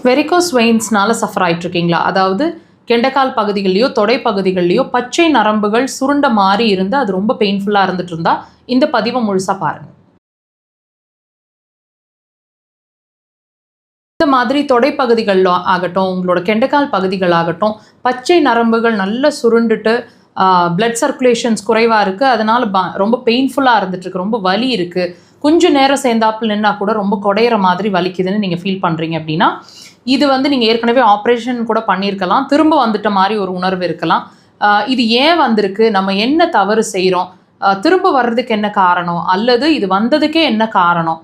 Varicose வெயின்ஸ்னால suffer ஆகிட்டு இருக்கீங்களா? அதாவது கெண்டைக்கால் பகுதிகள்லையோ தொடை பகுதிகள்லையோ பச்சை நரம்புகள் சுருண்ட மாதிரி இருந்து அது ரொம்ப பெயின்ஃபுல்லாக இருந்துட்டு இருந்தா இந்த பதிவை முழுசாக பாருங்கள். இந்த மாதிரி தொடைப்பகுதிகள் ஆகட்டும், உங்களோட கெண்டைக்கால் பகுதிகள் ஆகட்டும், பச்சை நரம்புகள் நல்லா சுருண்டுட்டு பிளட் சர்க்குலேஷன்ஸ் குறைவாக இருக்குது, அதனால் ரொம்ப பெயின்ஃபுல்லாக இருந்துட்டுருக்கு, ரொம்ப வலி இருக்குது, கொஞ்சம் நேரம் சேர்ந்தாப்பில் நின்னா கூட ரொம்ப குடையிற மாதிரி வலிக்குதுன்னு நீங்கள் ஃபீல் பண்ணுறீங்க அப்படின்னா இது நீங்கள் ஏற்கனவே ஆப்ரேஷன் கூட பண்ணியிருக்கலாம், திரும்ப வந்துட்ட மாதிரி ஒரு உணர்வு இருக்கலாம். இது ஏன் வந்திருக்கு, நம்ம என்ன தவறு செய்கிறோம், திரும்ப வர்றதுக்கு என்ன காரணம், அல்லது இது வந்ததுக்கே என்ன காரணம்,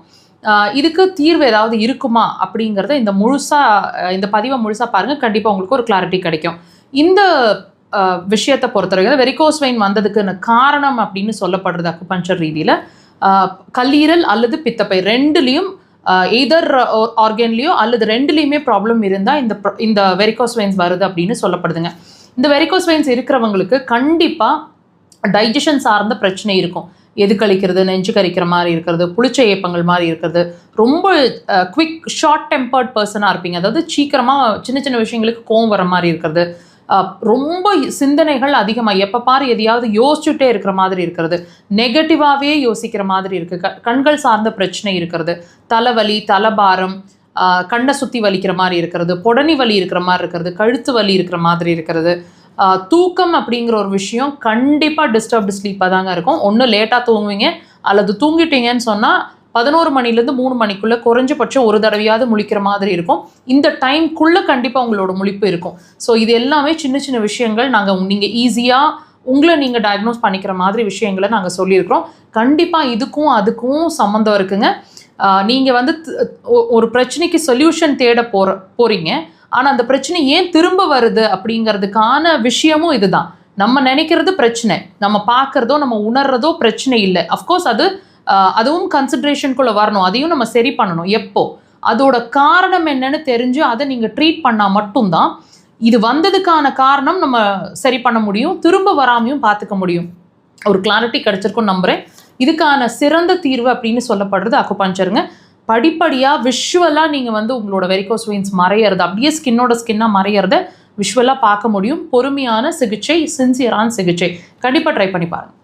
இதுக்கு தீர்வு ஏதாவது இருக்குமா அப்படிங்கிறத இந்த பதிவை முழுசாக பாருங்கள். கண்டிப்பாக உங்களுக்கு ஒரு கிளாரிட்டி கிடைக்கும். இந்த விஷயத்தை பொறுத்தவரைக்கும் வெரிகோஸ் வெயின் வந்ததுக்குன்னு காரணம் அப்படின்னு சொல்லப்படுறது அக்குபஞ்சர் ரீதியில் கல்லீரல் அல்லது பித்தப்பை ரெண்டுலேயும் எய்தர் ஆர்கன்லேயோ அல்லது ரெண்டுலேயுமே ப்ராப்ளம் இருந்தால் இந்த வெரிகோஸ் வெயின்ஸ் வருது அப்படின்னு சொல்லப்படுதுங்க. இந்த வெரிகோஸ் வெயின்ஸ் இருக்கிறவங்களுக்கு கண்டிப்பாக டைஜஷன் சார்ந்த பிரச்சனை இருக்கும். எது கழிக்கிறது, நெஞ்சு கறிக்கிற மாதிரி இருக்கிறது, புளிச்ச ஏப்பங்கள் மாதிரி இருக்கிறது, ரொம்ப குவிக் ஷார்ட் டெம்பர்ட் பர்சனாக இருப்பீங்க. அதாவது சீக்கிரமாக சின்ன சின்ன விஷயங்களுக்கு கோவம் வர மாதிரி இருக்கிறது, ரொம்ப சிந்தனைகள் அதிகமாக எப்போ பாரு எதையாவது யோசிச்சுட்டே இருக்கிற மாதிரி இருக்கிறது, நெகட்டிவாகவே யோசிக்கிற மாதிரி இருக்குது, கண்கள் சார்ந்த பிரச்சனை இருக்கிறது, தலைவலி, தலைபாரம், கண்ணை சுற்றி வலிக்கிற மாதிரி இருக்கிறது, பொடனி வலி இருக்கிற மாதிரி இருக்கிறது, கழுத்து வலி இருக்கிற மாதிரி இருக்கிறது, தூக்கம் அப்படிங்கிற ஒரு விஷயம் கண்டிப்பாக டிஸ்டர்ப்டு ஸ்லீப்பாக தாங்க இருக்கும். ஒன்று லேட்டாக தூங்குவீங்க, அல்லது தூங்கிட்டீங்கன்னு சொன்னால் 11 மணிலேருந்து 3 மணிக்குள்ளே குறைஞ்சபட்சம் ஒரு தடவையாவது முழிக்கிற மாதிரி இருக்கும். இந்த டைம்குள்ளே கண்டிப்பாக உங்களோட முழிப்பு இருக்கும். ஸோ இது எல்லாமே சின்ன சின்ன விஷயங்கள் நீங்கள் ஈஸியாக உங்களை நீங்கள் டயக்னோஸ் பண்ணிக்கிற மாதிரி விஷயங்களை நாங்கள் சொல்லியிருக்கிறோம். கண்டிப்பாக இதுக்கும் அதுக்கும் சம்மந்தம் இருக்குங்க. நீங்கள் ஒரு பிரச்சனைக்கு சொல்யூஷன் தேட போகிறீங்க, ஆனால் அந்த பிரச்சனை ஏன் திரும்ப வருது அப்படிங்கிறதுக்கான விஷயமும் இதுதான். நம்ம நினைக்கிறது பிரச்சனை, நம்ம பார்க்குறதோ நம்ம உணர்றதோ பிரச்சனை இல்லை. அஃப்கோர்ஸ் அதுவும் கன்சிடரேஷனுக்குள்ளே வரணும், அதையும் நம்ம சரி பண்ணணும். எப்போ அதோட காரணம் என்னன்னு தெரிஞ்சு அதை நீங்கள் ட்ரீட் பண்ணால் மட்டும்தான் இது வந்ததுக்கான காரணம் நம்ம சரி பண்ண முடியும், திரும்ப வராமையும் பார்த்துக்க முடியும். ஒரு கிளாரிட்டி கிடைச்சிருக்குன்னு நம்புகிறேன். இதுக்கான சிறந்த தீர்வு அப்படின்னு சொல்லப்படுறது அக்குபஞ்சருங்க. படிப்படியாக விஷுவலாக நீங்கள் உங்களோட வெரிகோஸ் வெயின்ஸ் மறையிறது, அப்படியே ஸ்கின்னாக மறையிறத விஷுவலாக பார்க்க முடியும். பொறுமையான சிகிச்சை, சின்சியரான சிகிச்சை கண்டிப்பாக ட்ரை பண்ணி பாருங்கள்.